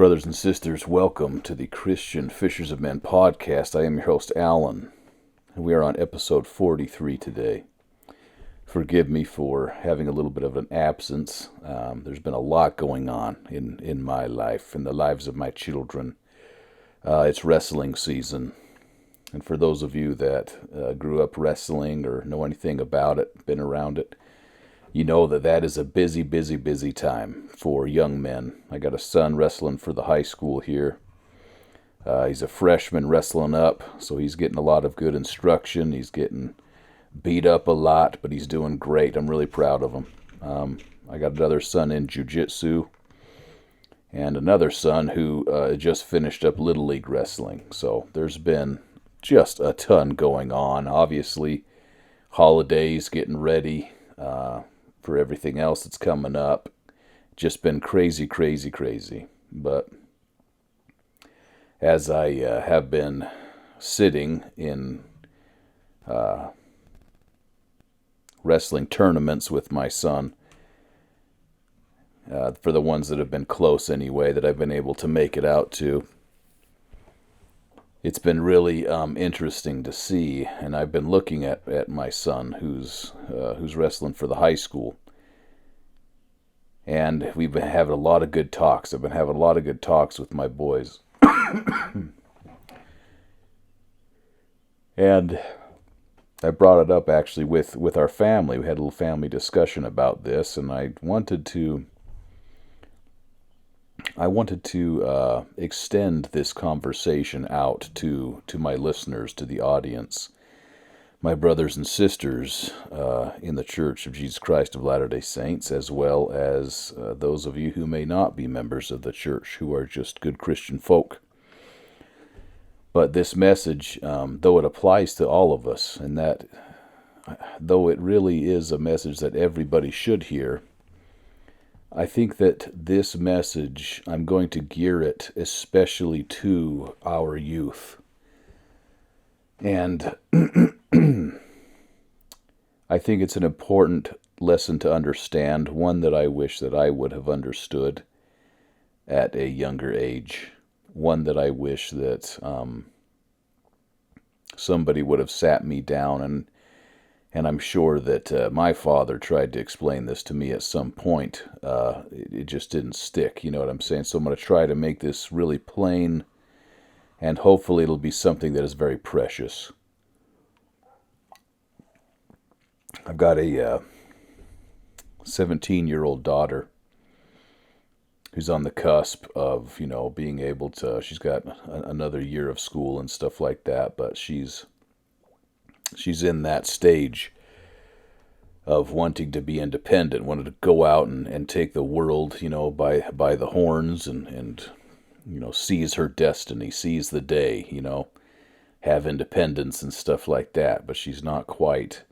Brothers and sisters, welcome to the Christian Fishers of Men podcast. I am your host, Alan, and we are on episode 43 today. Forgive me for having a little bit of an absence. There's been a lot going on in my life, in the lives of my children. It's wrestling season, and for those of you that grew up wrestling or know anything about it, been around it, you know that is a busy, busy, busy time for young men. I got a son wrestling for the high school here. He's a freshman wrestling up, so he's getting a lot of good instruction. He's getting beat up a lot, but he's doing great. I'm really proud of him. I got another son in jiu-jitsu and another son who just finished up Little League wrestling. So there's been just a ton going on. Obviously, holidays, getting ready for everything else that's coming up. Just been crazy, crazy, crazy. But as I have been sitting in wrestling tournaments with my son, for the ones that have been close anyway, that I've been able to make it out to, it's been really interesting to see, and I've been looking at my son who's wrestling for the high school, and we've been having a lot of good talks. I've been having a lot of good talks with my boys, and I brought it up actually with our family. We had a little family discussion about this, and I wanted to extend this conversation out to my listeners, to the audience, my brothers and sisters in the Church of Jesus Christ of Latter-day Saints, as well as those of you who may not be members of the church, who are just good Christian folk. But this message, though it applies to all of us, and that though it really is a message that everybody should hear, I think that this message, I'm going to gear it especially to our youth. And I think it's an important lesson to understand, one that I wish that I would have understood at a younger age, one that I wish that somebody would have sat me down, and I'm sure that my father tried to explain this to me at some point. It just didn't stick, you know what I'm saying? So I'm going to try to make this really plain, and hopefully it'll be something that is very precious. I've got a 17-year-old daughter who's on the cusp of, being able to, she's got another year of school and stuff like that, but she's in that stage of wanting to be independent, wanted to go out and take the world, by the horns and seize her destiny, seize the day, have independence and stuff like that. But she's not quite,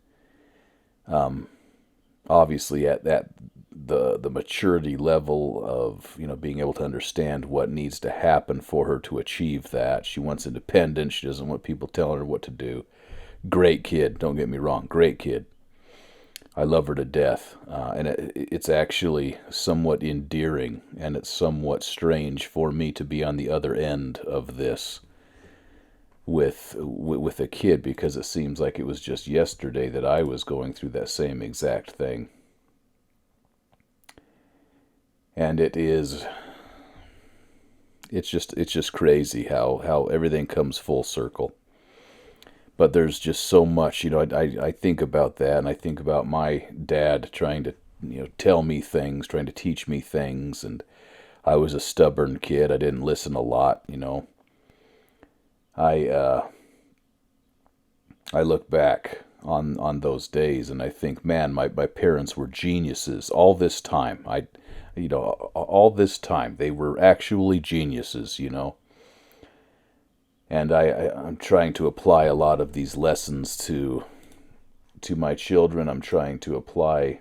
obviously at the maturity level of, being able to understand what needs to happen for her to achieve that. She wants independence. She doesn't want people telling her what to do. Great kid, don't get me wrong, great kid. I love her to death, and it's actually somewhat endearing, and it's somewhat strange for me to be on the other end of this with a kid, because it seems like it was just yesterday that I was going through that same exact thing. And it's just crazy how everything comes full circle. But there's just so much, I think about that, and I think about my dad trying to, tell me things, trying to teach me things, and I was a stubborn kid. I didn't listen a lot, I look back on those days, and I think, man, my parents were geniuses all this time. All this time, they were actually geniuses, And I'm trying to apply a lot of these lessons to my children. I'm trying to apply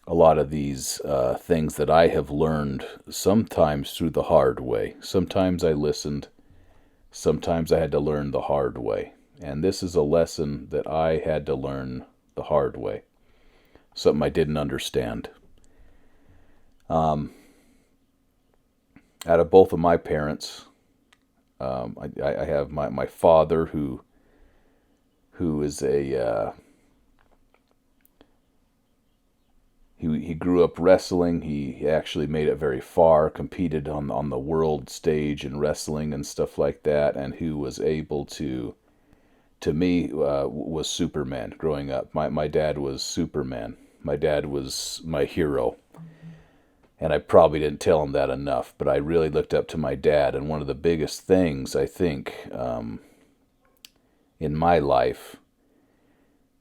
a lot of these things that I have learned, sometimes through the hard way. Sometimes I listened. Sometimes I had to learn the hard way. And this is a lesson that I had to learn the hard way. Something I didn't understand. out of both of my parents, I have my father who is he grew up wrestling. He actually made it very far, competed on the world stage in wrestling and stuff like that, and who was able to me, was Superman growing up. My dad was Superman. My dad was my hero. And I probably didn't tell him that enough, but I really looked up to my dad. And one of the biggest things, I think, in my life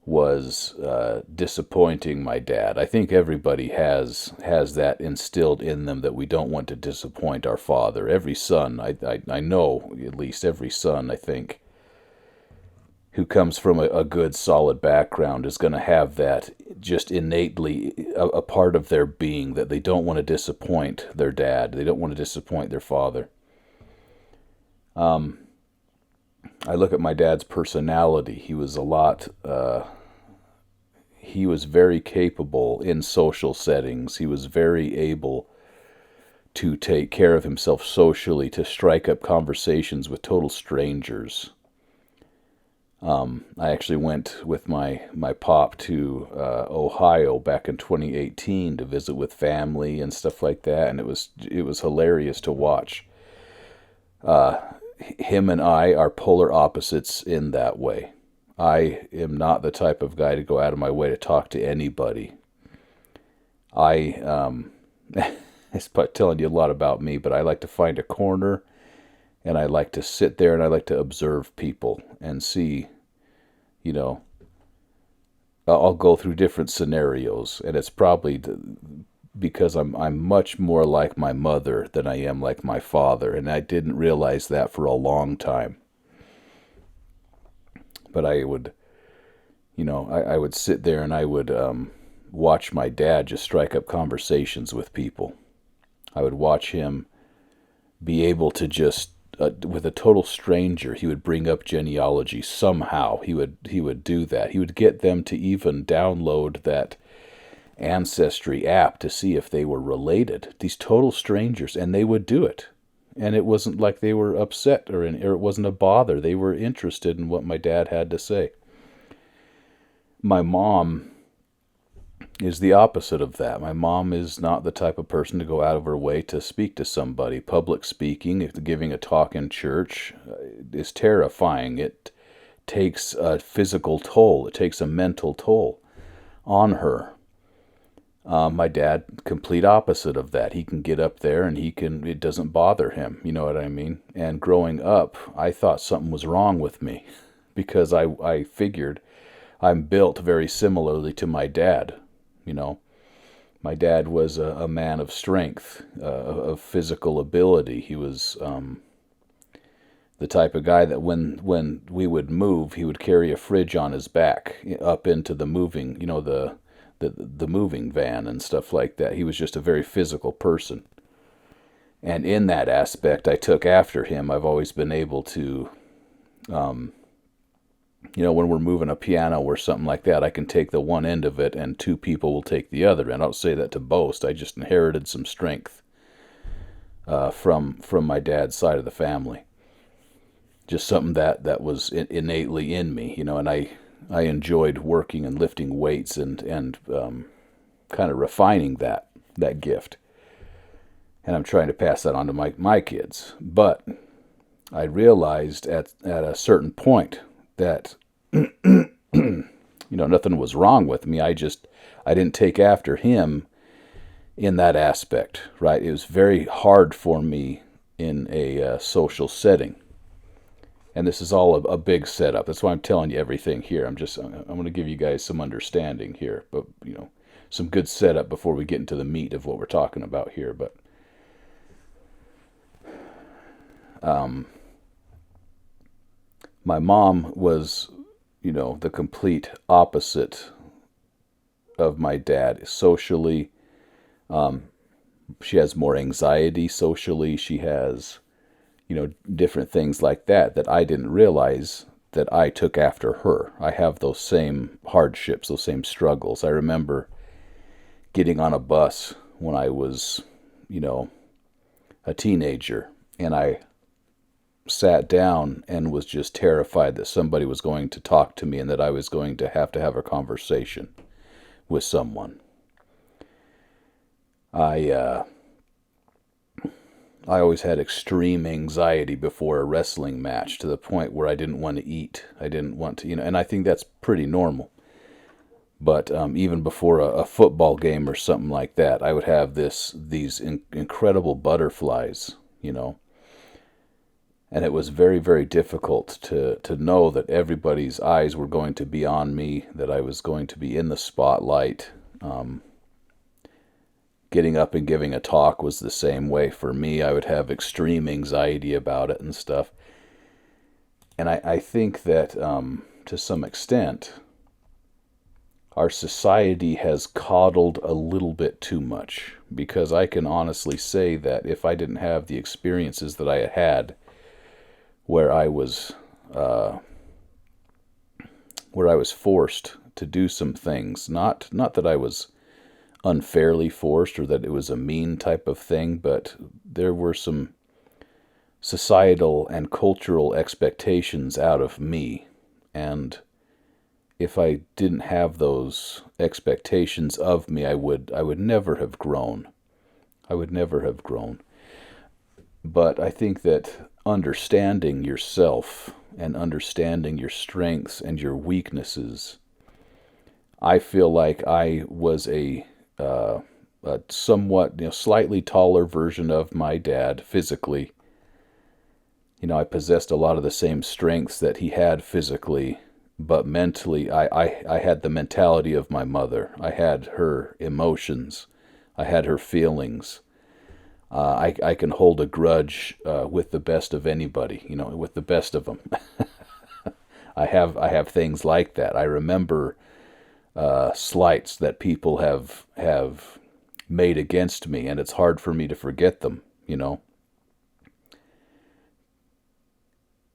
was disappointing my dad. I think everybody has that instilled in them, that we don't want to disappoint our father. Every son, I know, at least every son, I think, who comes from a good, solid background is going to have that just innately a part of their being, that they don't want to disappoint their dad. They don't want to disappoint their father. I look at my dad's personality. He was he was very capable in social settings. He was very able to take care of himself socially, to strike up conversations with total strangers. I actually went with my pop to Ohio back in 2018 to visit with family and stuff like that, and it was hilarious to watch. Him and I are polar opposites in that way. I am not the type of guy to go out of my way to talk to anybody. It's telling you a lot about me, but I like to find a corner, and I like to sit there, and I like to observe people and see, I'll go through different scenarios, and it's probably because I'm much more like my mother than I am like my father, and I didn't realize that for a long time. But I would, I would sit there and I would watch my dad just strike up conversations with people. I would watch him be able to just, with a total stranger, he would bring up genealogy somehow. He would do that. He would get them to even download that Ancestry app to see if they were related. These total strangers, and they would do it. And it wasn't like they were upset or it wasn't a bother. They were interested in what my dad had to say. My mom is the opposite of that. My mom is not the type of person to go out of her way to speak to somebody. Public speaking, if giving a talk in church, is terrifying. It takes a physical toll. It takes a mental toll on her. My dad, complete opposite of that. He can get up there and it doesn't bother him. You know what I mean? And growing up, I thought something was wrong with me because I figured I'm built very similarly to my dad. My dad was a man of strength, of physical ability. He was the type of guy that when we would move, he would carry a fridge on his back up into the moving, the moving van and stuff like that. He was just a very physical person. And in that aspect, I took after him. I've always been able to, when we're moving a piano or something like that, I can take the one end of it and two people will take the other. And I don't say that to boast. I just inherited some strength from my dad's side of the family. Just something that was innately in me, and I enjoyed working and lifting weights and kind of refining that gift. And I'm trying to pass that on to my kids. But I realized at a certain point that, nothing was wrong with me. I didn't take after him in that aspect, right? It was very hard for me in a social setting. And this is all a big setup. That's why I'm telling you everything here. I'm going to give you guys some understanding here, but some good setup before we get into the meat of what we're talking about here. But my mom was, the complete opposite of my dad socially. She has more anxiety socially. She has different things like that I didn't realize that I took after her. I have those same hardships, those same struggles. I remember getting on a bus when I was, a teenager, and I sat down and was just terrified that somebody was going to talk to me and that I was going to have a conversation with someone. I always had extreme anxiety before a wrestling match, to the point where I didn't want to eat. I didn't want to, and I think that's pretty normal. But even before a football game or something like that, I would have these incredible butterflies, and it was very, very difficult to know that everybody's eyes were going to be on me, that I was going to be in the spotlight. Getting up and giving a talk was the same way for me. I would have extreme anxiety about it and stuff. And I think that to some extent, our society has coddled a little bit too much, because I can honestly say that if I didn't have the experiences that I had, where I was forced to do some things, not that I was unfairly forced or that it was a mean type of thing, but there were some societal and cultural expectations out of me, and if I didn't have those expectations of me, I would never have grown. I would never have grown. But I think that understanding yourself and understanding your strengths and your weaknesses, I feel like I was a somewhat, slightly taller version of my dad physically. I possessed a lot of the same strengths that he had physically, but mentally, I had the mentality of my mother. I had her emotions. I had her feelings. I can hold a grudge with the best of anybody, with the best of them. I have things like that. I remember slights that people have made against me, and it's hard for me to forget them,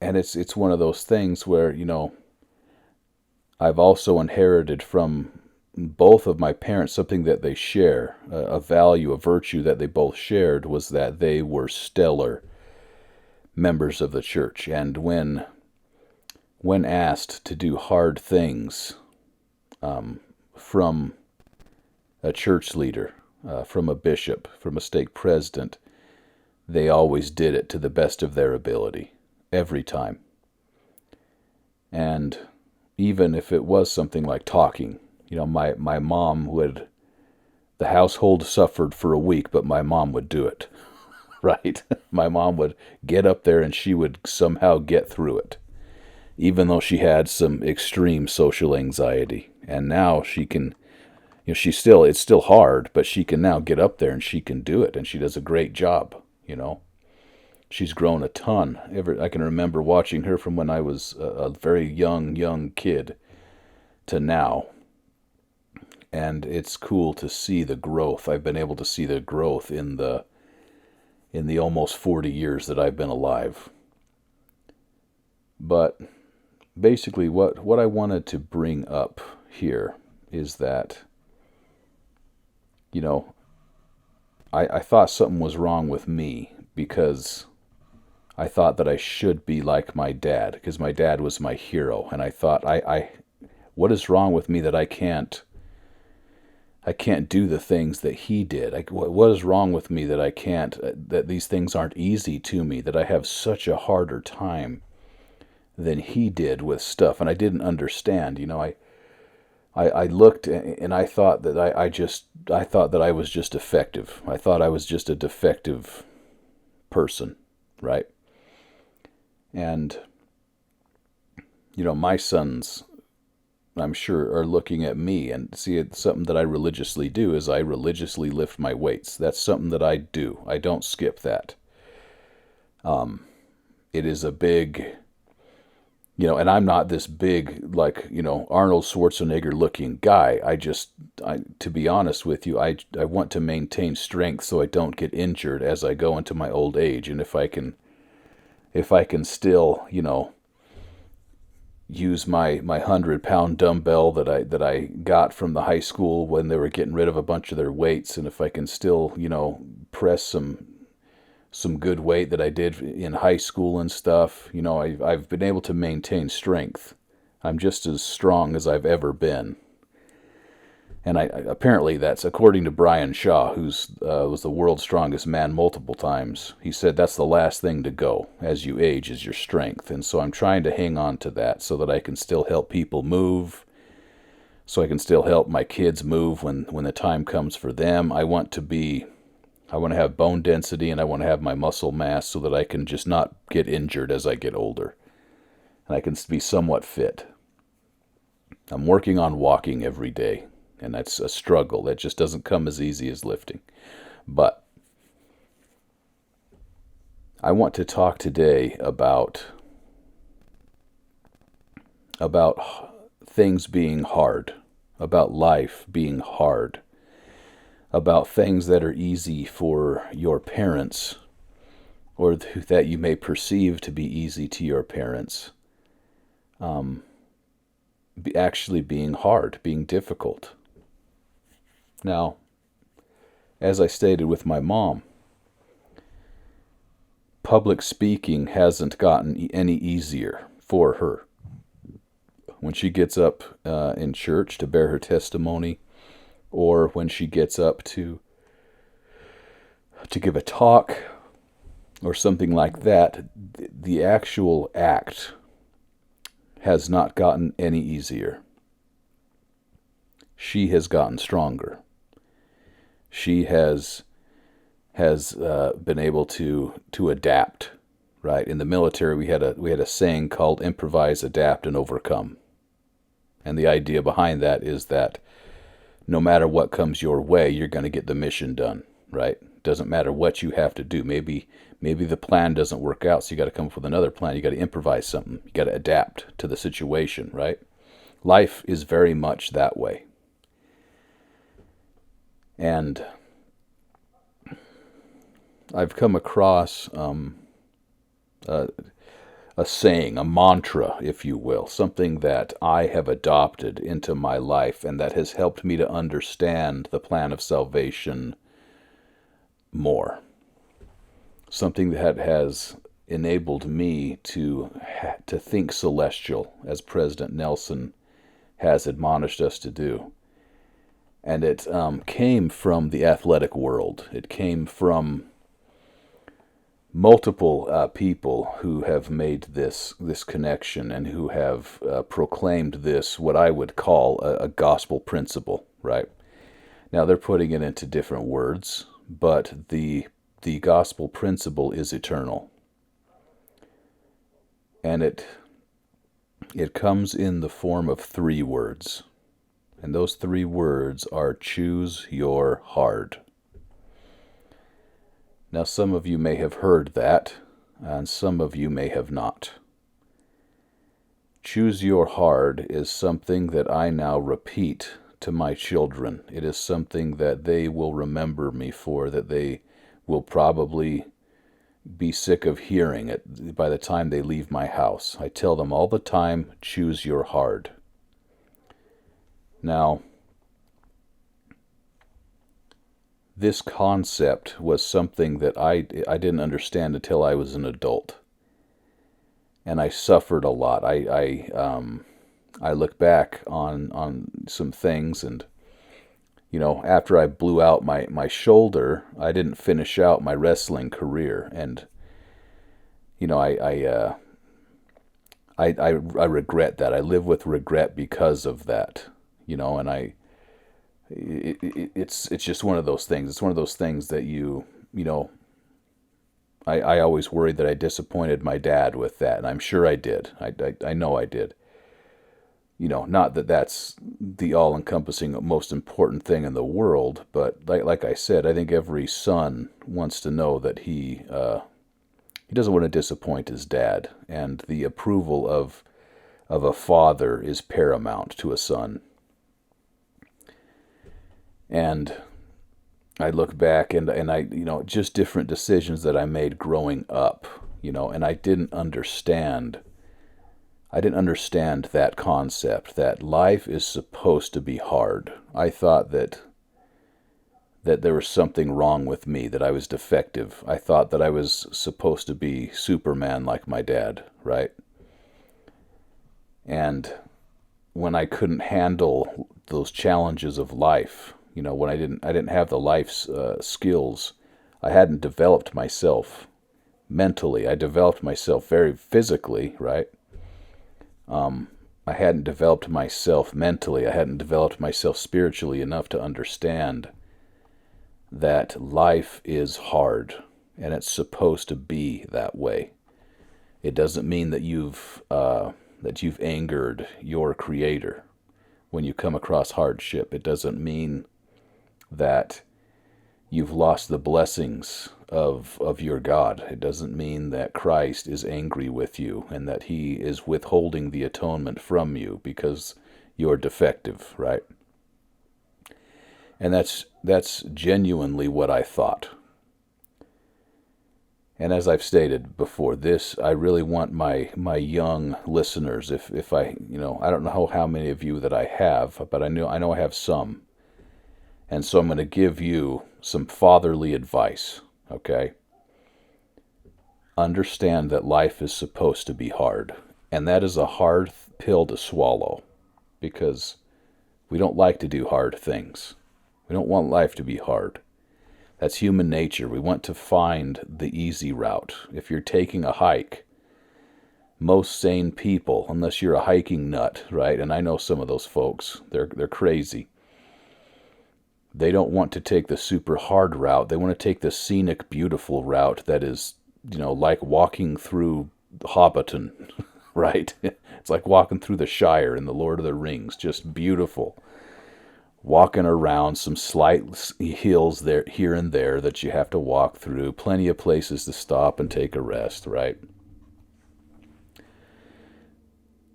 And it's one of those things where, I've also inherited from both of my parents something that they share, a value, a virtue that they both shared, was that they were stellar members of the church. And when asked to do hard things from a church leader, from a bishop, from a stake president, they always did it to the best of their ability, every time. And even if it was something like talking, my mom would, the household suffered for a week, but my mom would do it, right? My mom would get up there and she would somehow get through it, even though she had some extreme social anxiety. And now she can, it's still hard, but she can now get up there and she can do it, and she does a great job, She's grown a ton. I can remember watching her from when I was a very young kid to now. And it's cool to see the growth. I've been able to see the growth in the almost 40 years that I've been alive. But basically what I wanted to bring up here is that, I thought something was wrong with me, because I thought that I should be like my dad, because my dad was my hero. And I thought, what is wrong with me that I can't do the things that he did? What is wrong with me that I can't, that these things aren't easy to me, that I have such a harder time than he did with stuff? And I didn't understand, I looked and I thought that I thought that I was just defective. I thought I was just a defective person, right? And, my sons, I'm sure, are looking at me, and see, it's something that I religiously do is I religiously lift my weights. That's something that I do. I don't skip that. It is a big, and I'm not this big, like, Arnold Schwarzenegger looking guy. To be honest with you, I want to maintain strength so I don't get injured as I go into my old age. And if I can still, use my 100-pound dumbbell that I got from the high school when they were getting rid of a bunch of their weights, and if I can still, press some some good weight that I did in high school and stuff. I've been able to maintain strength. I'm just as strong as I've ever been. And apparently that's according to Brian Shaw, who's was the world's strongest man multiple times. He said that's the last thing to go as you age is your strength. And so I'm trying to hang on to that so that I can still help people move, so I can still help my kids move when the time comes for them. I want to have bone density, and I want to have my muscle mass so that I can just not get injured as I get older. And I can be somewhat fit. I'm working on walking every day. And that's a struggle. That just doesn't come as easy as lifting. But I want to talk today about things being hard, about life being hard, about things that are easy for your parents, or that you may perceive to be easy to your parents, actually being hard, being difficult. Now, as I stated with my mom, public speaking hasn't gotten any easier for her. When she gets up in church to bear her testimony, or when she gets up to give a talk or something like that, the actual act has not gotten any easier. She has gotten stronger. She has been able to adapt, right? In the military, we had a saying called improvise, adapt, and overcome. And the idea behind that is that no matter what comes your way, you're going to get the mission done, right? Doesn't matter what you have to do. Maybe the plan doesn't work out, so you got to come up with another plan. You got to improvise something. You got to adapt to the situation, right? Life is very much that way. And I've come across a saying, a mantra, if you will, something that I have adopted into my life and that has helped me to understand the plan of salvation more. Something that has enabled me to think celestial, as President Nelson has admonished us to do. And it came from the athletic world. It came from multiple people who have made this connection and who have proclaimed this, what I would call a gospel principle, right? Now they're putting it into different words, but the gospel principle is eternal. And it comes in the form of 3 words. And those 3 words are choose your hard. Now, some of you may have heard that, and some of you may have not. Choose your hard is something that I now repeat to my children. It is something that they will remember me for, that they will probably be sick of hearing it by the time they leave my house. I tell them all the time, choose your hard. Now, this concept was something that I didn't understand until I was an adult, and I suffered a lot. I look back on some things, and after I blew out my shoulder, I didn't finish out my wrestling career, and I regret that. I live with regret because of that. And it's just one of those things. It's one of those things that I always worried that I disappointed my dad with that, and I'm sure I did. I know I did. Not that that's the all-encompassing most important thing in the world, but like I said, I think every son wants to know that he doesn't want to disappoint his dad, and the approval of a father is paramount to a son. And I look back and I, just different decisions that I made growing up, and I didn't understand that concept, that life is supposed to be hard. I thought that that there was something wrong with me, that I was defective. I thought that I was supposed to be Superman like my dad, right? And when I couldn't handle those challenges of life, when I didn't have the life skills, I hadn't developed myself mentally. I developed myself very physically, right? I hadn't developed myself mentally. I hadn't developed myself spiritually enough to understand that life is hard, and it's supposed to be that way. It doesn't mean that you've angered your Creator when you come across hardship. It doesn't mean that you've lost the blessings of your God. It doesn't mean that Christ is angry with you and that He is withholding the atonement from you because you're defective, right? And that's genuinely what I thought. And as I've stated before, I really want my young listeners, if I don't know how many of you that I have, but I know I have some. And so I'm going to give you some fatherly advice, okay? Understand that life is supposed to be hard. And that is a hard pill to swallow, because we don't like to do hard things. We don't want life to be hard. That's human nature. We want to find the easy route. If you're taking a hike, most sane people, unless you're a hiking nut, right? And I know some of those folks, they're crazy. They don't want to take the super hard route. They want to take the scenic, beautiful route that is, like walking through Hobbiton, right? It's like walking through the Shire in the Lord of the Rings, just beautiful. Walking around some slight hills there, here and there that you have to walk through. Plenty of places to stop and take a rest, right?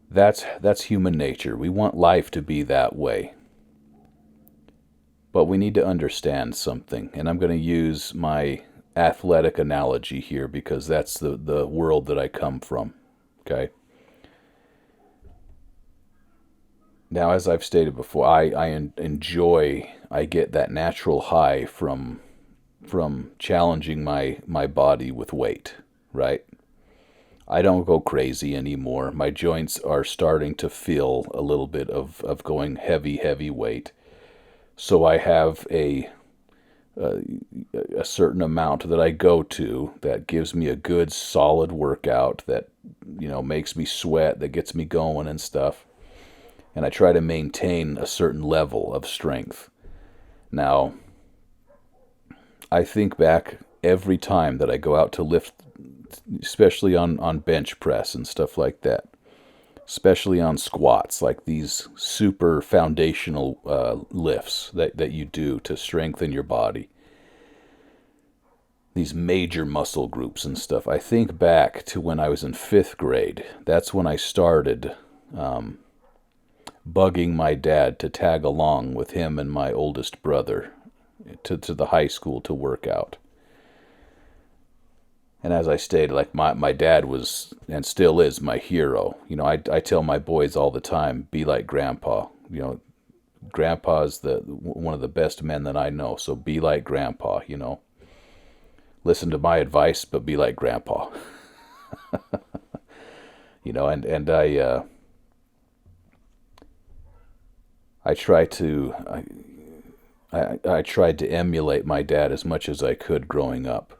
That's human nature. We want life to be that way. But we need to understand something, and I'm going to use my athletic analogy here because that's the world that I come from, okay? Now, as I've stated before, I get that natural high from challenging my body with weight, right? I don't go crazy anymore. My joints are starting to feel a little bit of going heavy weight. So I have a certain amount that I go to that gives me a good solid workout that, makes me sweat, that gets me going and stuff. And I try to maintain a certain level of strength. Now, I think back every time that I go out to lift, especially on bench press and stuff like that, especially on squats, like these super foundational lifts that you do to strengthen your body, these major muscle groups and stuff. I think back to when I was in 5th grade. That's when I started bugging my dad to tag along with him and my oldest brother to the high school to work out. And as I stated, like my dad was and still is my hero. I tell my boys all the time, be like Grandpa. Grandpa's one of the best men that I know, so be like Grandpa, Listen to my advice, but be like Grandpa. And I tried to emulate my dad as much as I could growing up.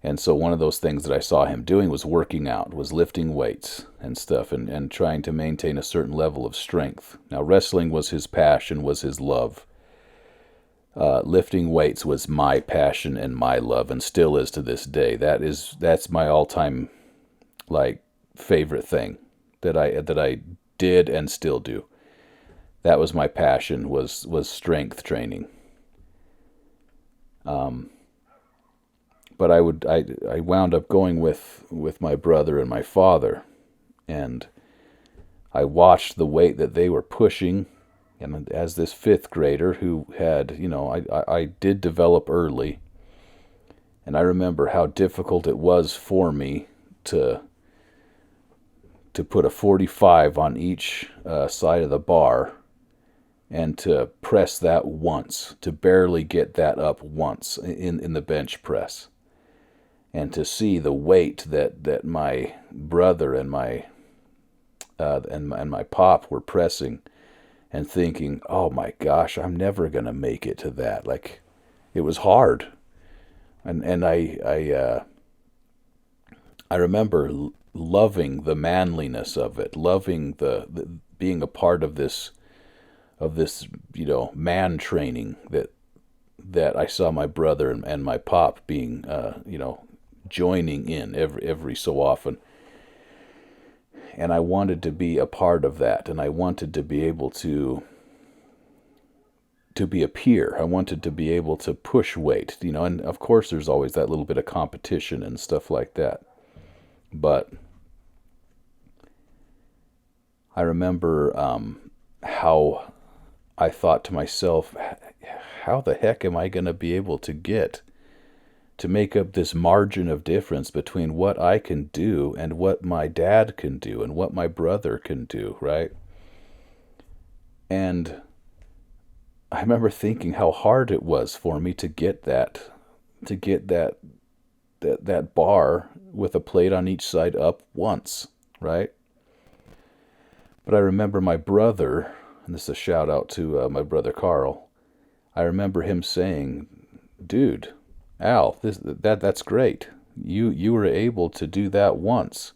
And so one of those things that I saw him doing was working out, was lifting weights and stuff, and trying to maintain a certain level of strength. Now, wrestling was his passion, was his love. Lifting weights was my passion and my love, and still is to this day. That's my all-time favorite thing that I did and still do. That was my passion, was strength training. But I wound up going with my brother and my father, and I watched the weight that they were pushing, and as this 5th grader who had, I did develop early, and I remember how difficult it was for me to put a 45 on each side of the bar and to press that once, to barely get that up once in the bench press, and to see the weight that my brother and my pop were pressing, and thinking, oh my gosh, I'm never gonna make it to that. Like, it was hard, and I remember loving the manliness of it, loving the being a part of this man training that I saw my brother and my pop being joining in every so often. And I wanted to be a part of that, and I wanted to be able to be a peer. I wanted to be able to push weight, and of course there's always that little bit of competition and stuff like that. But I remember how I thought to myself, how the heck am I going to be able to make up this margin of difference between what I can do and what my dad can do and what my brother can do, right? And I remember thinking how hard it was for me to get that bar with a plate on each side up once, right? But I remember my brother, and this is a shout out to my brother Carl. I remember him saying, "Dude, Al, that's great. You were able to do that once.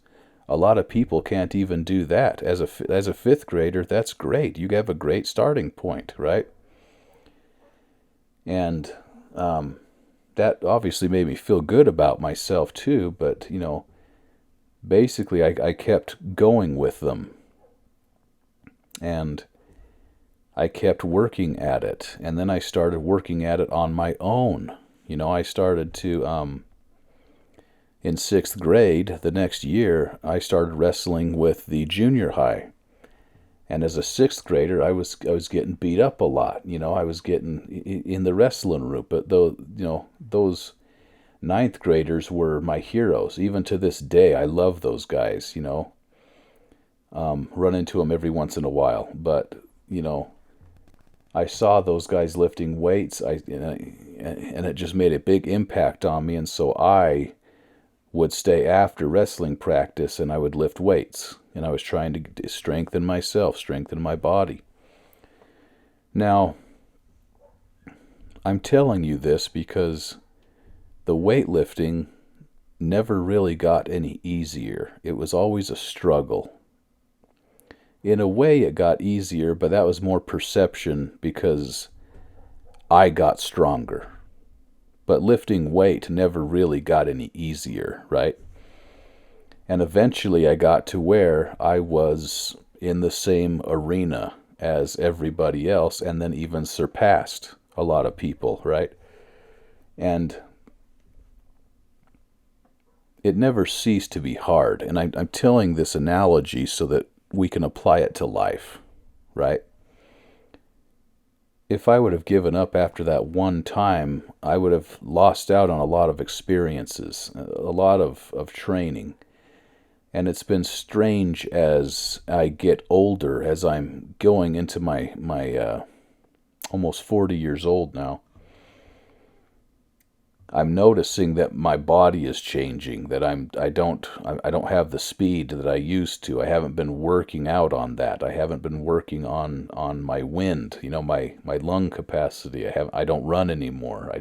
A lot of people can't even do that. As a fifth grader, that's great. You have a great starting point, right?" And that obviously made me feel good about myself too. But basically, I kept going with them, and I kept working at it, and then I started working at it on my own. I started to, in sixth grade, the next year, I started wrestling with the junior high. And as a sixth grader, I was getting beat up a lot. I was getting in the wrestling room. But those ninth graders were my heroes. Even to this day, I love those guys. Run into them every once in a while. But I saw those guys lifting weights, and it just made a big impact on me. And so I would stay after wrestling practice, and I would lift weights. And I was trying to strengthen myself, strengthen my body. Now, I'm telling you this because the weightlifting never really got any easier. It was always a struggle. In a way, it got easier, but that was more perception because I got stronger. But lifting weight never really got any easier, right? And eventually I got to where I was in the same arena as everybody else, and then even surpassed a lot of people, right? And it never ceased to be hard. And I'm telling this analogy so that we can apply it to life, right? If I would have given up after that one time, I would have lost out on a lot of experiences, a lot of training. And it's been strange as I get older, as I'm going into my almost 40 years old now. I'm noticing that my body is changing, that I don't have the speed that I used to. I haven't been working out on that. I haven't been working on my wind, my lung capacity. I don't run anymore.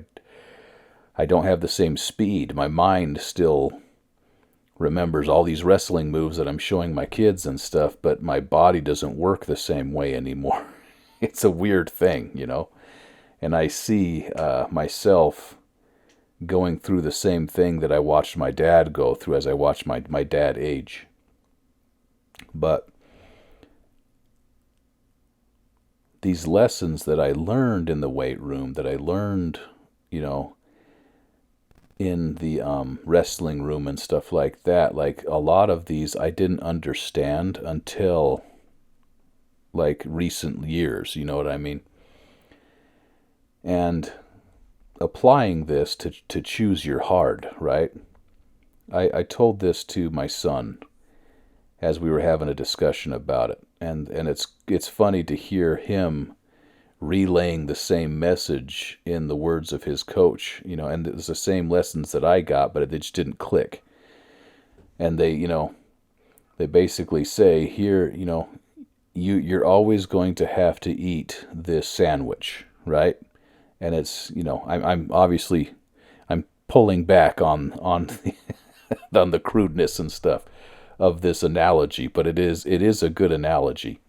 I don't have the same speed. My mind still remembers all these wrestling moves that I'm showing my kids and stuff, but my body doesn't work the same way anymore. It's a weird thing, And I see myself going through the same thing that I watched my dad go through as I watched my dad age. But these lessons that I learned in the weight room, that I learned, in the wrestling room and stuff like that, like a lot of these I didn't understand until like recent years, you know what I mean? And applying this to choose your hard, right? I told this to my son as we were having a discussion about it, and it's funny to hear him relaying the same message in the words of his coach, and it was the same lessons that I got, but it just didn't click. And they basically say here, you're always going to have to eat this sandwich, right? And it's, I'm obviously, I'm pulling back on the, on the crudeness and stuff of this analogy, but it is a good analogy.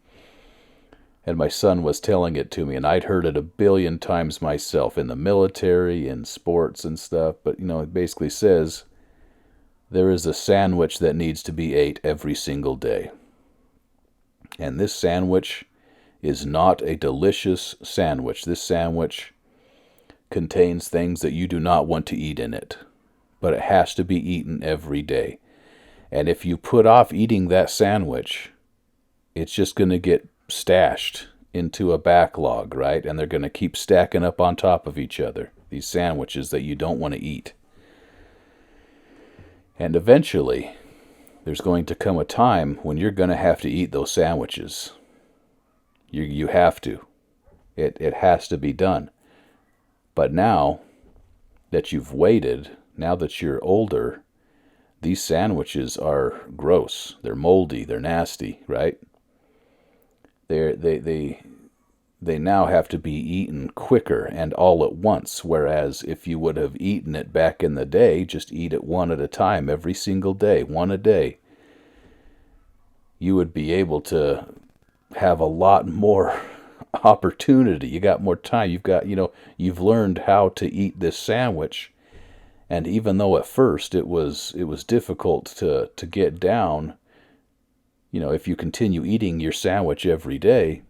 And my son was telling it to me, and I'd heard it a billion times myself in the military, in sports and stuff. But, it basically says there is a sandwich that needs to be ate every single day. And this sandwich is not a delicious sandwich. This sandwich contains things that you do not want to eat in it, but it has to be eaten every day. And if you put off eating that sandwich, it's just going to get stashed into a backlog, right? And they're going to keep stacking up on top of each other, these sandwiches that you don't want to eat. And eventually, there's going to come a time when you're going to have to eat those sandwiches. You have to. It has to be done. But now that you've waited, now that you're older, these sandwiches are gross. They're moldy. They're nasty, right? They now have to be eaten quicker and all at once, whereas if you would have eaten it back in the day, just eat it one at a time every single day, one a day, you would be able to have a lot more opportunity. You got more time. You've learned how to eat this sandwich. And even though at first it was difficult to get down, if you continue eating your sandwich every day,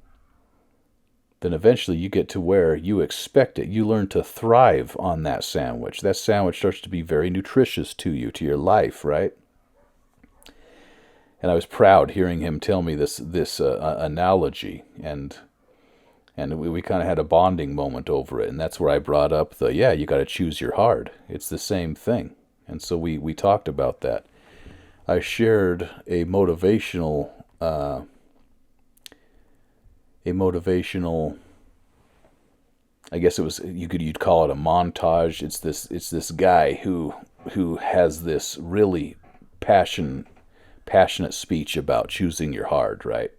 then eventually you get to where you expect it. You learn to thrive on that sandwich. That sandwich starts to be very nutritious to you, to your life, right? And I was proud hearing him tell me this analogy, and we kind of had a bonding moment over it. And that's where I brought up you got to choose your hard. It's the same thing. And so we talked about that. I shared a motivational, I guess it was, you'd call it a montage. It's this guy who has this really passionate speech about choosing your hard, right?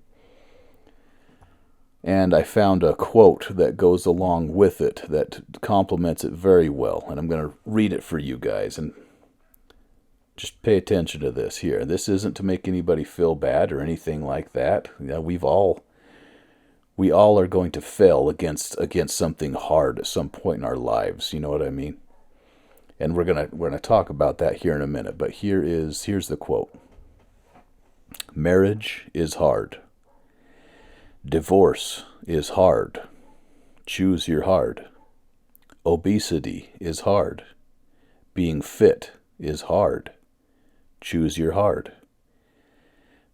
And I found a quote that goes along with it that complements it very well. And I'm going to read it for you guys, and just pay attention to this here. This isn't to make anybody feel bad or anything like that. We all are going to fail against something hard at some point in our lives. You know what I mean? And we're gonna talk about that here in a minute. But here's the quote. Marriage is hard. Divorce is hard. Choose your hard. Obesity is hard. Being fit is hard. Choose your hard.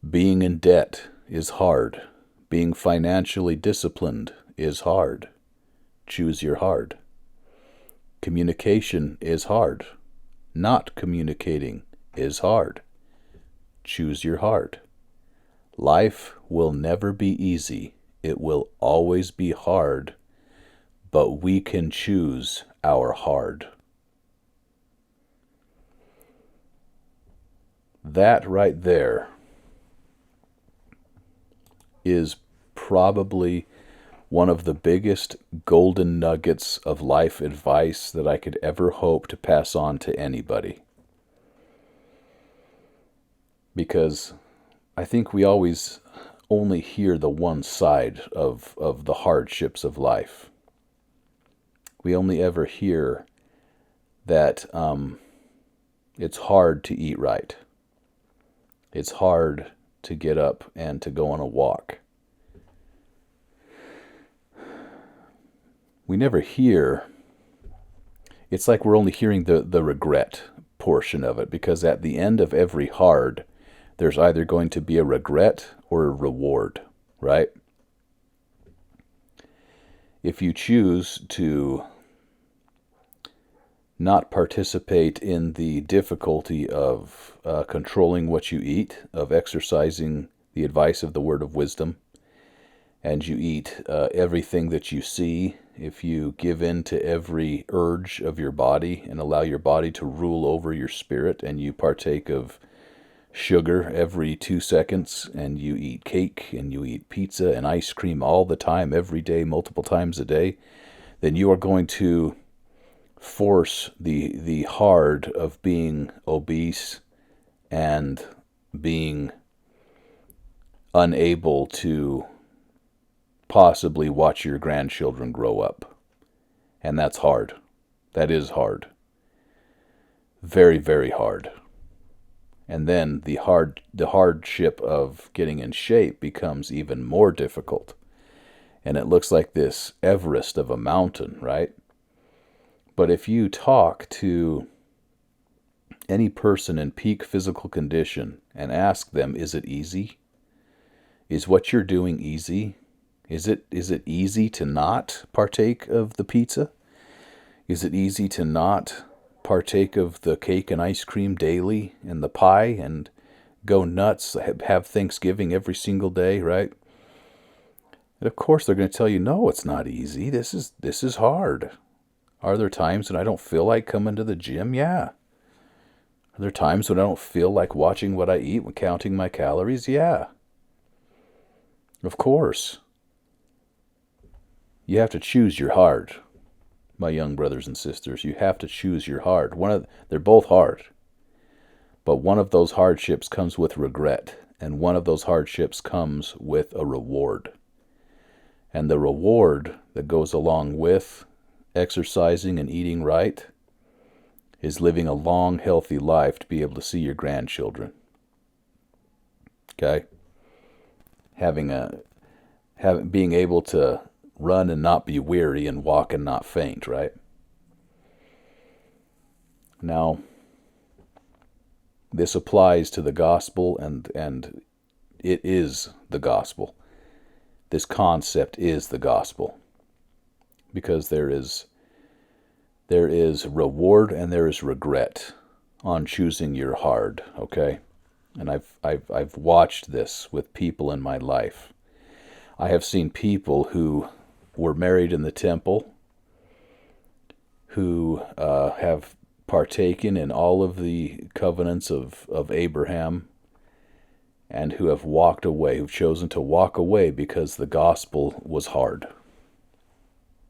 Being in debt is hard. Being financially disciplined is hard. Choose your hard. Communication is hard. Not communicating is hard. Choose your hard. Life will never be easy. It will always be hard, but we can choose our hard. That right there is probably one of the biggest golden nuggets of life advice that I could ever hope to pass on to anybody. Because I think we always only hear the one side of the hardships of life. We only ever hear that it's hard to eat right. It's hard to get up and to go on a walk. We never hear, it's like we're only hearing the regret portion of it, because at the end of every hard, there's either going to be a regret or a reward, right? If you choose to not participate in the difficulty of controlling what you eat, of exercising the advice of the word of wisdom, and you eat everything that you see, if you give in to every urge of your body and allow your body to rule over your spirit, and you partake of sugar every 2 seconds, and you eat cake and you eat pizza and ice cream all the time, every day, multiple times a day, then you are going to force the hard of being obese and being unable to possibly watch your grandchildren grow up. And that's hard. That is hard. Very, very hard. And then the hardship of getting in shape becomes even more difficult. And it looks like this Everest of a mountain, right? But if you talk to any person in peak physical condition and ask them, is it easy? Is what you're doing easy? Is it easy to not partake of the pizza? Is it easy to not partake of the cake and ice cream daily and the pie and go nuts, have Thanksgiving every single day, right? And of course they're going to tell you, no, it's not easy. This is hard. Are there times when I don't feel like coming to the gym? Yeah. Are there times when I don't feel like watching what I eat, when counting my calories? Yeah. Of course. You have to choose your hard, my young brothers and sisters. You have to choose your hard. They're both hard. But one of those hardships comes with regret, and one of those hardships comes with a reward. And the reward that goes along with exercising and eating right is living a long, healthy life to be able to see your grandchildren. Okay? Being able to run and not be weary and walk and not faint, right? Now, this applies to the gospel, and it is the gospel. This concept is the gospel, because there is reward and there is regret on choosing your hard, okay? And I've watched this with people in my life. I have seen people who were married in the temple, who have partaken in all of the covenants of Abraham, and who have walked away, who've chosen to walk away because the gospel was hard.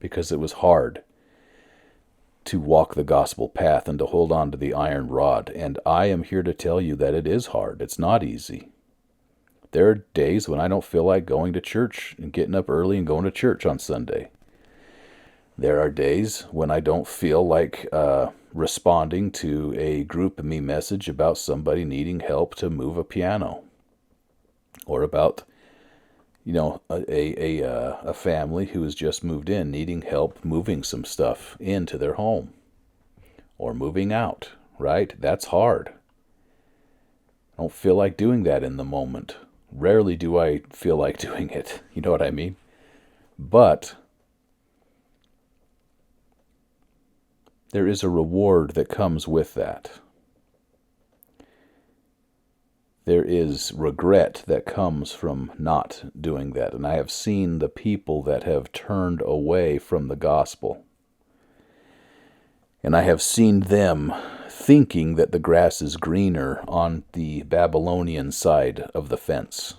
Because it was hard to walk the gospel path and to hold on to the iron rod. And I am here to tell you that it is hard. It's not easy. There are days when I don't feel like going to church and getting up early and going to church on Sunday. There are days when I don't feel like responding to a group me message about somebody needing help to move a piano, or about a family who has just moved in needing help moving some stuff into their home or moving out, right? That's hard. I don't feel like doing that in the moment. Rarely do I feel like doing it. You know what I mean? But there is a reward that comes with that. There is regret that comes from not doing that. And I have seen the people that have turned away from the gospel. And I have seen them thinking that the grass is greener on the Babylonian side of the fence.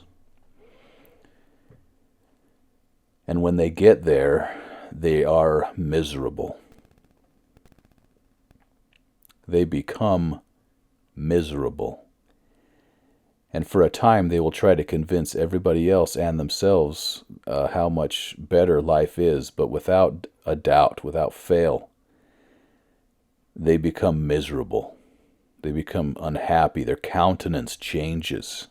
And when they get there, they are miserable. They become miserable. And for a time, they will try to convince everybody else and themselves how much better life is, but without a doubt, without fail, they become miserable. They become unhappy. Their countenance changes.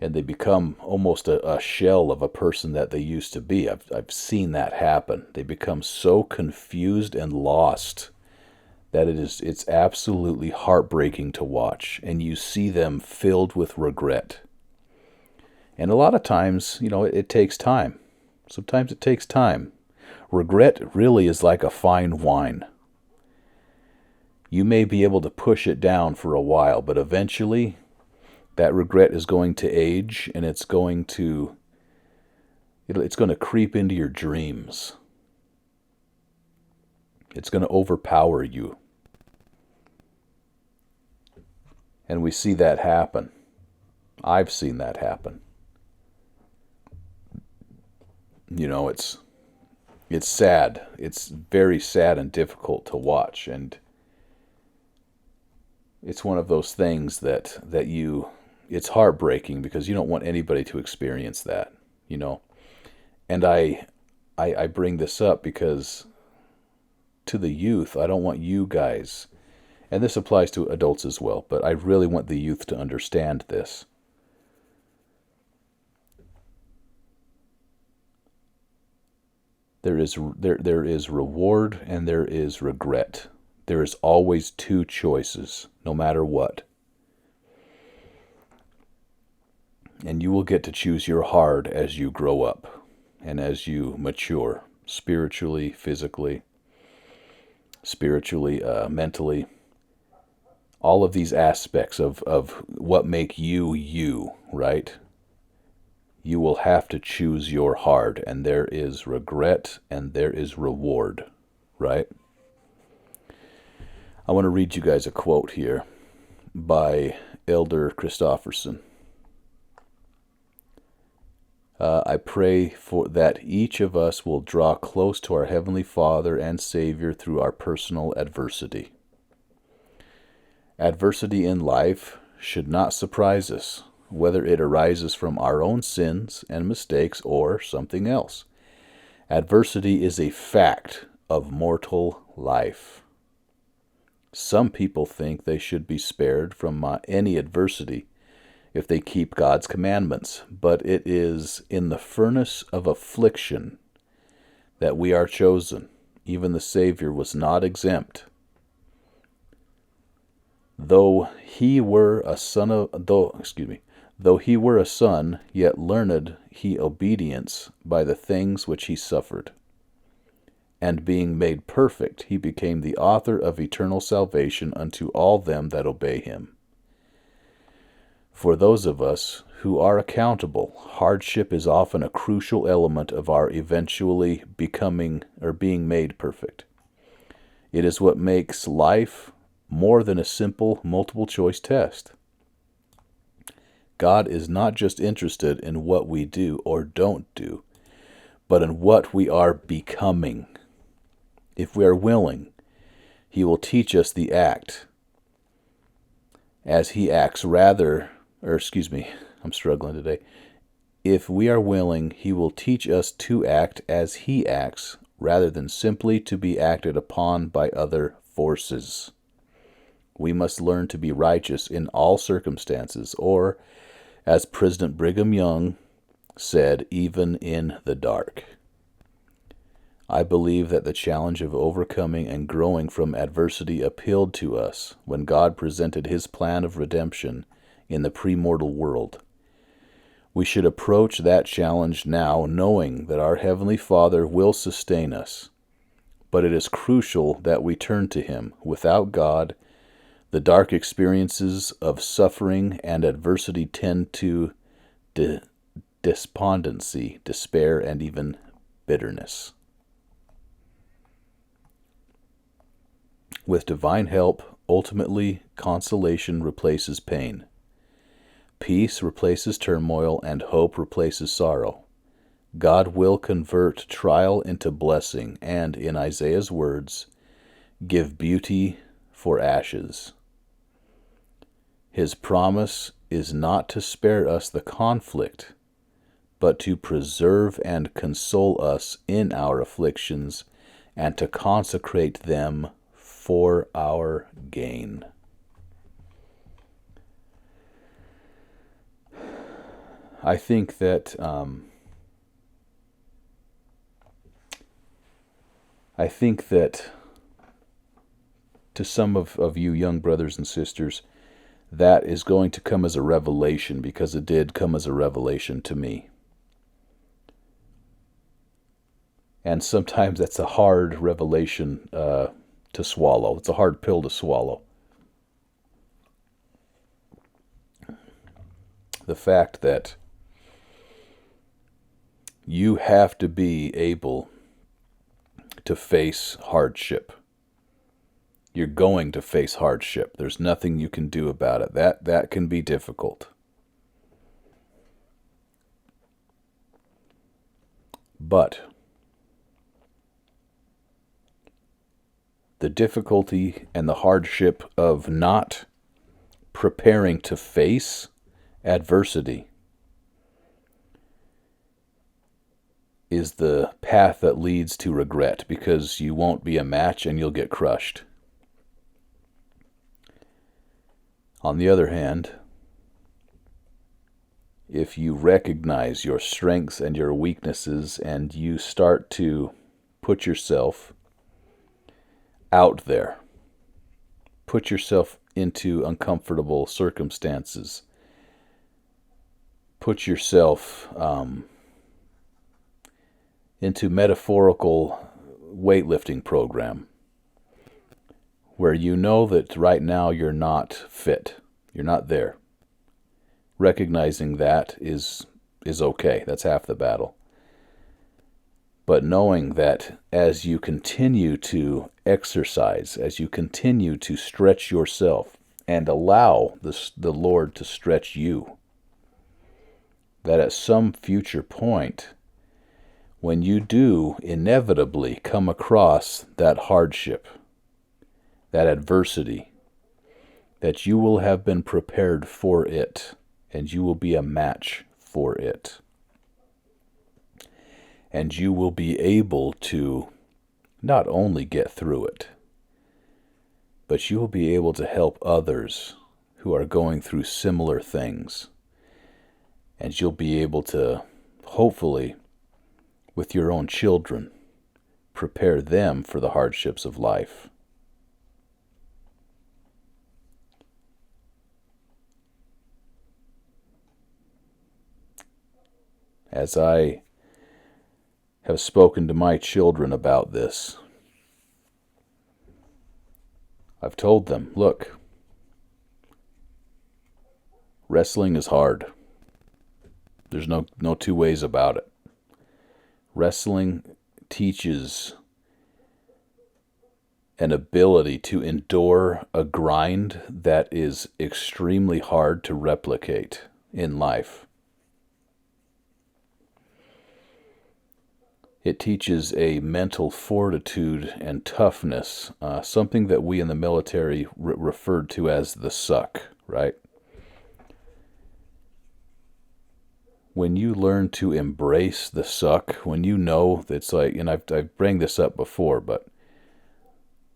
And they become almost a shell of a person that they used to be. I've seen that happen. They become so confused and lost that it's absolutely heartbreaking to watch. And you see them filled with regret. And a lot of times, it takes time. Sometimes it takes time. Regret really is like a fine wine. You may be able to push it down for a while, but eventually That regret is going to age, and it's going to creep into your dreams. It's going to overpower you. And we see that happen. I've seen that happen. You know, it's sad. It's very sad and difficult to watch, and it's one of those things that it's heartbreaking because you don't want anybody to experience that, you know. And I bring this up because to the youth, I don't want you guys, and this applies to adults as well, but I really want the youth to understand this. There is reward and there is regret. There is always two choices, no matter what. And you will get to choose your heart as you grow up and as you mature, spiritually, physically, mentally. All of these aspects of what make you, you, right? You will have to choose your heart, and there is regret and there is reward, right? I want to read you guys a quote here by Elder Christofferson. I pray for that each of us will draw close to our Heavenly Father and Savior through our personal adversity. Adversity in life should not surprise us, whether it arises from our own sins and mistakes or something else. Adversity is a fact of mortal life. Some people think they should be spared from any adversity if they keep God's commandments, but it is in the furnace of affliction that we are chosen. Even the Savior was not exempt. Though he were a son, yet learned he obedience by the things which he suffered. And being made perfect, he became the author of eternal salvation unto all them that obey him. For those of us who are accountable, hardship is often a crucial element of our eventually becoming or being made perfect. It is what makes life more than a simple multiple-choice test. God is not just interested in what we do or don't do, but in what we are becoming. If we are willing, he will teach us the act as he acts I'm struggling today. If we are willing, he will teach us to act as he acts rather than simply to be acted upon by other forces. We must learn to be righteous in all circumstances, or, as President Brigham Young said, even in the dark. I believe that the challenge of overcoming and growing from adversity appealed to us when God presented his plan of redemption in the premortal world. We should approach that challenge now knowing that our Heavenly Father will sustain us, but it is crucial that we turn to him. Without God, the dark experiences of suffering and adversity tend to despondency, despair, and even bitterness. With divine help, ultimately, consolation replaces pain. Peace replaces turmoil, and hope replaces sorrow. God will convert trial into blessing, and, in Isaiah's words, give beauty for ashes. His promise is not to spare us the conflict, but to preserve and console us in our afflictions, and to consecrate them for our gain. I think that to some of you young brothers and sisters, that is going to come as a revelation, because it did come as a revelation to me. And sometimes that's a hard revelation to swallow. It's a hard pill to swallow. The fact that you have to be able to face hardship. You're going to face hardship. There's nothing you can do about it. That can be difficult. But the difficulty and the hardship of not preparing to face adversity is the path that leads to regret, because you won't be a match and you'll get crushed. On the other hand, if you recognize your strengths and your weaknesses and you start to put yourself out there, put yourself into uncomfortable circumstances, put yourself into metaphorical weightlifting program where you know that right now you're not fit, you're not there. Recognizing that is okay. That's half the battle. But knowing that as you continue to exercise, as you continue to stretch yourself and allow the Lord to stretch you, that at some future point, when you do inevitably come across that hardship, that adversity, that you will have been prepared for it, and you will be a match for it. And you will be able to not only get through it, but you will be able to help others who are going through similar things. And you'll be able to, hopefully, with your own children, prepare them for the hardships of life. As I have spoken to my children about this, I've told them, look, wrestling is hard. There's no two ways about it. Wrestling teaches an ability to endure a grind that is extremely hard to replicate in life. It teaches a mental fortitude and toughness, something that we in the military referred to as the suck, right? When you learn to embrace the suck, when you know that's like, and I've bring this up before, but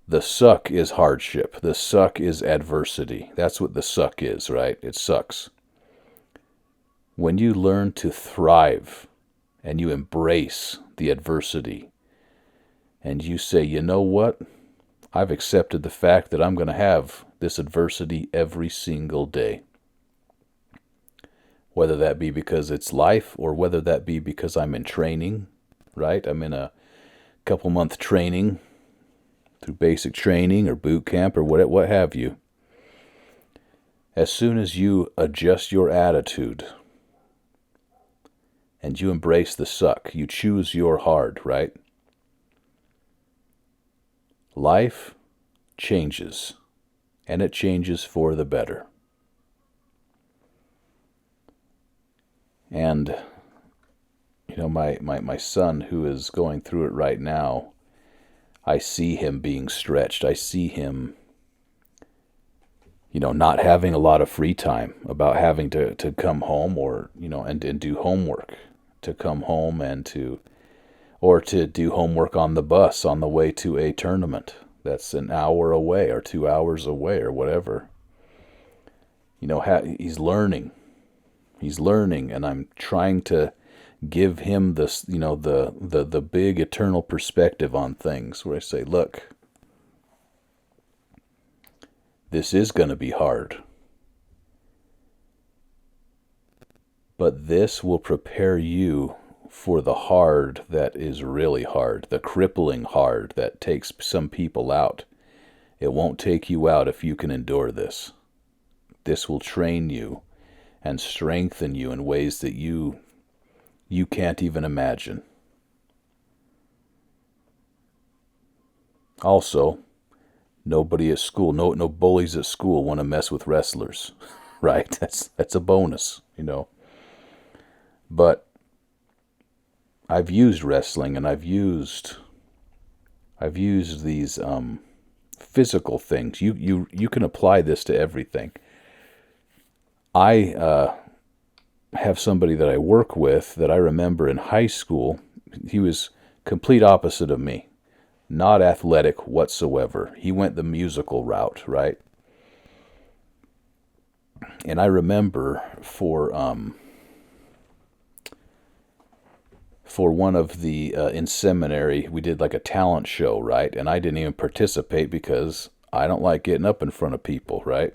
the suck is hardship. The suck is adversity. That's what the suck is, right? It sucks. When you learn to thrive and you embrace the adversity and you say, you know what? I've accepted the fact that I'm going to have this adversity every single day. Whether that be because it's life or whether that be because I'm in training, right? I'm in a couple-month training through basic training or boot camp or what have you. As soon as you adjust your attitude and you embrace the suck, you choose your hard, right? Life changes, and it changes for the better. And, you know, my son who is going through it right now, I see him being stretched. I see him, you know, not having a lot of free time, about having to come home or, you know, and do homework, to come home and to do homework on the bus on the way to a tournament that's an hour away or 2 hours away or whatever. You know, he's learning. He's learning, and I'm trying to give him this, you know, the big eternal perspective on things, where I say, look, this is going to be hard, but this will prepare you for the hard that is really hard, the crippling hard that takes some people out. It won't take you out if you can endure this. This will train you and strengthen you in ways that you can't even imagine. Also, nobody at school, no bullies at school want to mess with wrestlers, right? That's a bonus, But I've used wrestling, and I've used these physical things. You can apply this to everything. I have somebody that I work with that I remember in high school. He was complete opposite of me. Not athletic whatsoever. He went the musical route, right? And I remember for one of the in seminary, we did like a talent show, right? And I didn't even participate because I don't like getting up in front of people, right?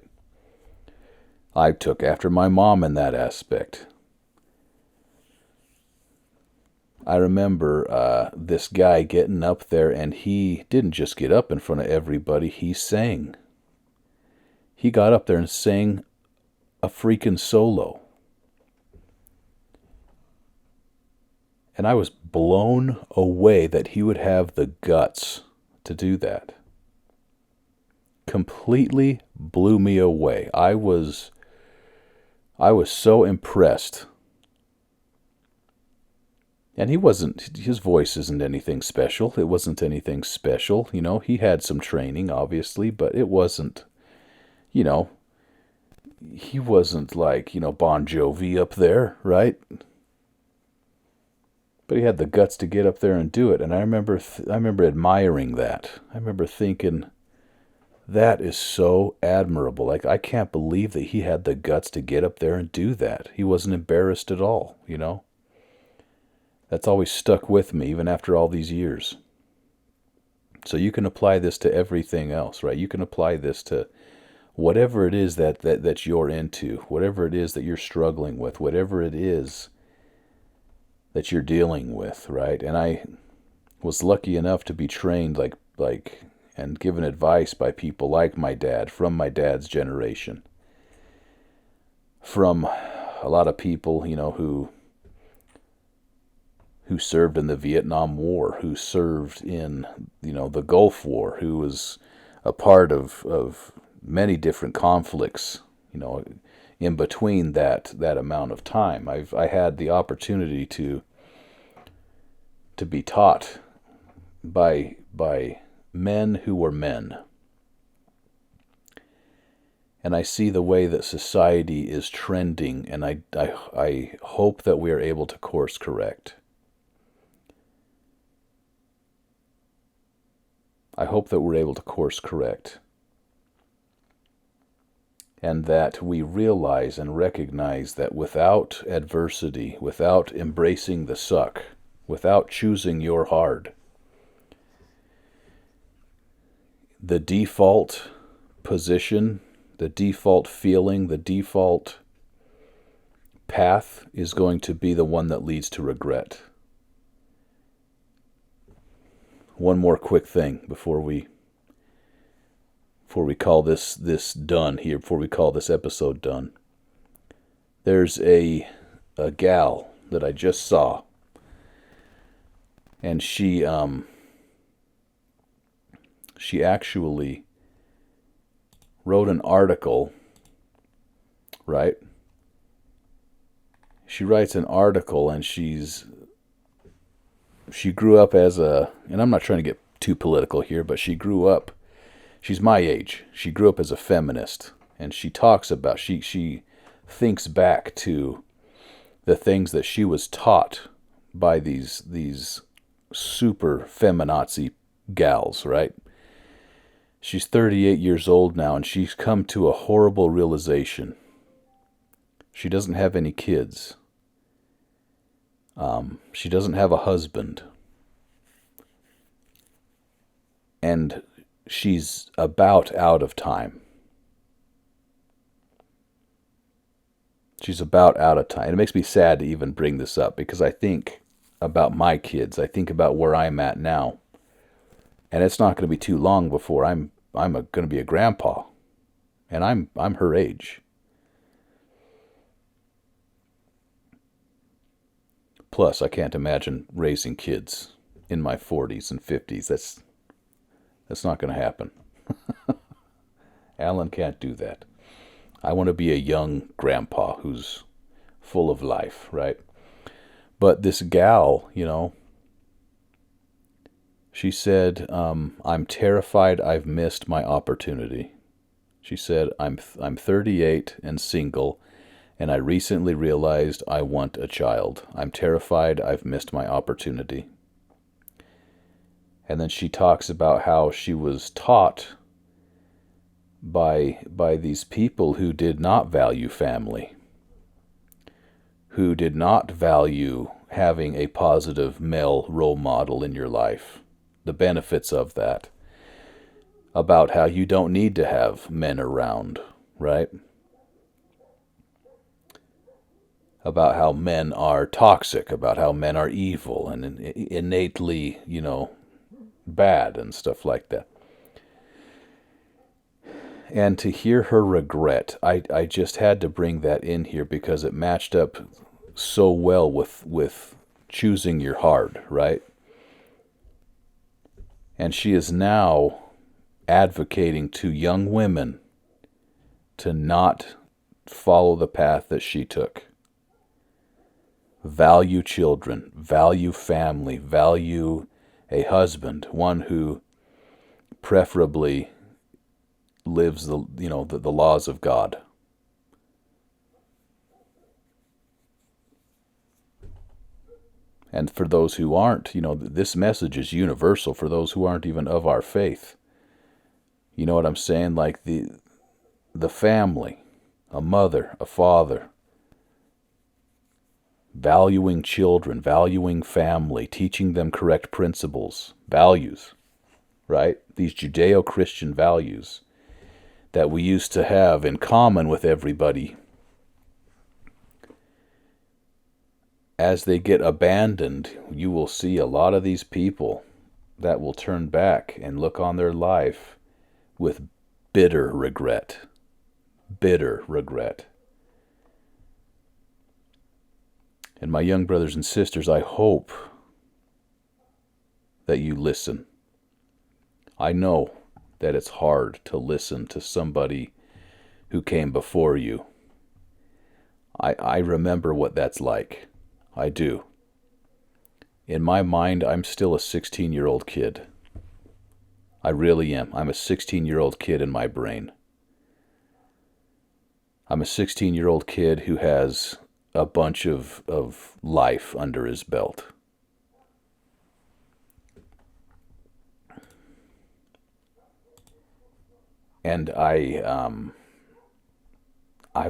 I took after my mom in that aspect. I remember this guy getting up there, and he didn't just get up in front of everybody, he sang. He got up there and sang a freaking solo. And I was blown away that he would have the guts to do that. Completely blew me away. I was so impressed. And his voice isn't anything special. It wasn't anything special. He had some training, obviously, but it wasn't, he wasn't like, Bon Jovi up there, right? But he had the guts to get up there and do it. And I remember admiring that. I remember thinking, that is so admirable. Like, I can't believe that he had the guts to get up there and do that. He wasn't embarrassed at all, That's always stuck with me, even after all these years. So you can apply this to everything else, right? You can apply this to whatever it is that you're into, whatever it is that you're struggling with, whatever it is that you're dealing with, right? And I was lucky enough to be trained like and given advice by people like my dad, from my dad's generation, from a lot of people, who served in the Vietnam War, who served in, the Gulf War, who was a part of many different conflicts, in between that amount of time. I had the opportunity to be taught by men who were men. And I see the way that society is trending, and I hope that we are able to course correct. I hope that we're able to course correct, and that we realize and recognize that without adversity, without embracing the suck, without choosing your hard, the default position, the default feeling, the default path is going to be the one that leads to regret. One more quick thing before we call this done here, before we call this episode done. There's a gal that I just saw, and she actually wrote an article, right? She writes an article, and she grew up and I'm not trying to get too political here, but she's my age. She grew up as a feminist, and she talks about, she thinks back to the things that she was taught by these super feminazi gals, right? She's 38 years old now, and she's come to a horrible realization. She doesn't have any kids. She doesn't have a husband. And she's about out of time. She's about out of time. It makes me sad to even bring this up, because I think about my kids. I think about where I'm at now. And it's not going to be too long before I'm going to be a grandpa. And I'm her age. Plus, I can't imagine raising kids in my 40s and 50s. That's not going to happen. Alan can't do that. I want to be a young grandpa who's full of life, right? But this gal, she said, I'm terrified I've missed my opportunity. She said, I'm 38 and single, and I recently realized I want a child. I'm terrified I've missed my opportunity. And then she talks about how she was taught by these people who did not value family, who did not value having a positive male role model in your life, the benefits of that, about how you don't need to have men around, right? About how men are toxic, about how men are evil and innately, bad and stuff like that. And to hear her regret, I just had to bring that in here because it matched up so well with choosing your hard, right? And she is now advocating to young women to not follow the path that she took. Value children, value family, value a husband, one who preferably lives the laws of God. And for those who aren't, this message is universal for those who aren't even of our faith. You know what I'm saying? Like the family, a mother, a father, valuing children, valuing family, teaching them correct principles, values, right? These Judeo-Christian values that we used to have in common with everybody. As they get abandoned, you will see a lot of these people that will turn back and look on their life with bitter regret. Bitter regret. And my young brothers and sisters, I hope that you listen. I know that it's hard to listen to somebody who came before you. I remember what that's like. I do. In my mind, I'm still a 16-year-old kid. I really am. I'm a 16-year-old kid in my brain. I'm a 16-year-old kid who has a bunch of life under his belt. And I've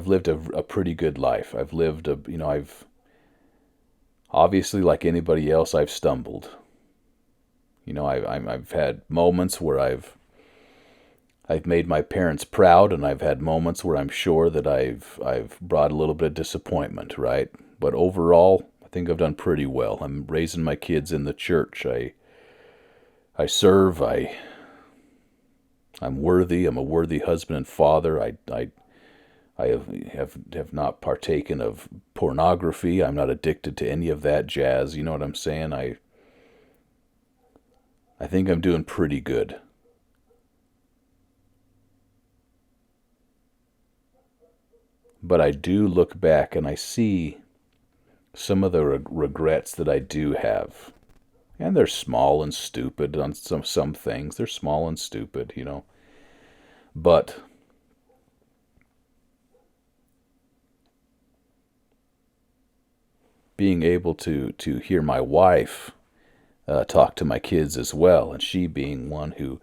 lived a pretty good life. I've lived I've obviously, like anybody else, I've stumbled. I've had moments where I've made my parents proud, and I've had moments where I'm sure that I've brought a little bit of disappointment, right? But overall, I think I've done pretty well. I'm raising my kids in the church. I serve. I'm worthy. I'm a worthy husband and father. I have not partaken of pornography. I'm not addicted to any of that jazz. You know what I'm saying? I think I'm doing pretty good. But I do look back and I see some of the regrets that I do have. And they're small and stupid on some things. They're small and stupid, But being able to hear my wife talk to my kids as well, and she being one who,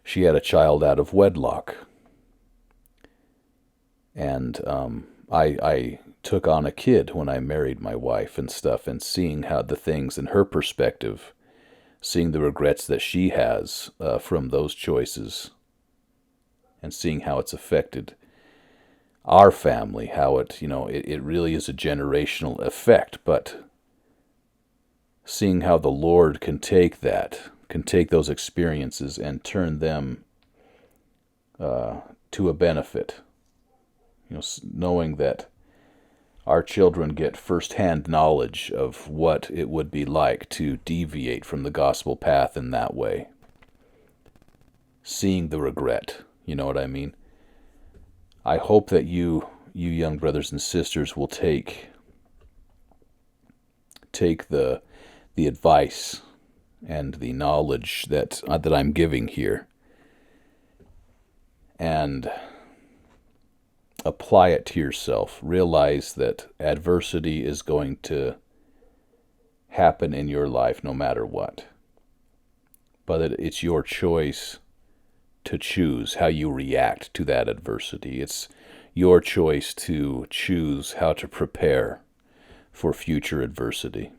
she had a child out of wedlock. And I took on a kid when I married my wife and stuff, and seeing how the things in her perspective, seeing the regrets that she has from those choices, and seeing how it's affected our family, how it really is a generational effect, but seeing how the Lord can take those experiences and turn them to a benefit. Knowing that our children get firsthand knowledge of what it would be like to deviate from the gospel path in that way. Seeing the regret, you know what I mean? I hope that you young brothers and sisters will take the advice and the knowledge that I'm giving here and apply it to yourself. Realize that adversity is going to happen in your life no matter what. But that it's your choice to choose how you react to that adversity. It's your choice to choose how to prepare for future adversity.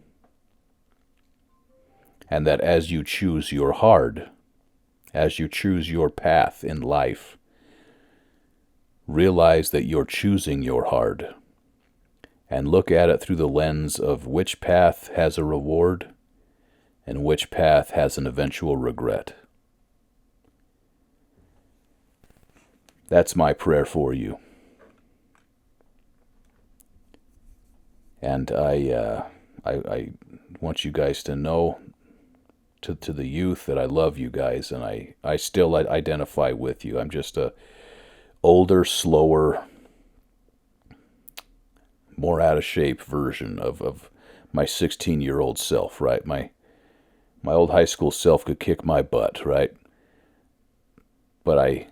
And that as you choose your hard, as you choose your path in life, realize that you're choosing your hard, and look at it through the lens of which path has a reward and which path has an eventual regret. That's my prayer for you. And I want you guys to know, to the youth, that I love you guys, and I still identify with you. I'm just a older, slower, more out of shape version of my 16-year-old self, right? My old high school self could kick my butt, right? But I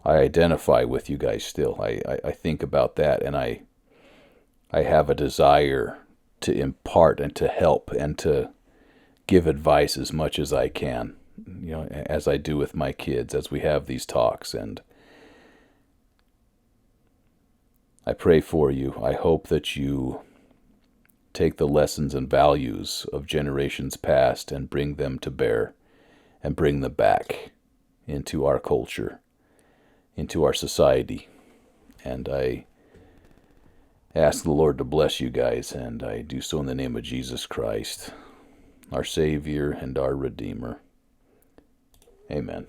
identify with you guys still. I think about that, and I have a desire to impart and to help and to give advice as much as I can, you know, as I do with my kids, as we have these talks. And I pray for you. I hope that you take the lessons and values of generations past and bring them to bear and bring them back into our culture, into our society. And I ask the Lord to bless you guys, and I do so in the name of Jesus Christ, our Savior and our Redeemer. Amen.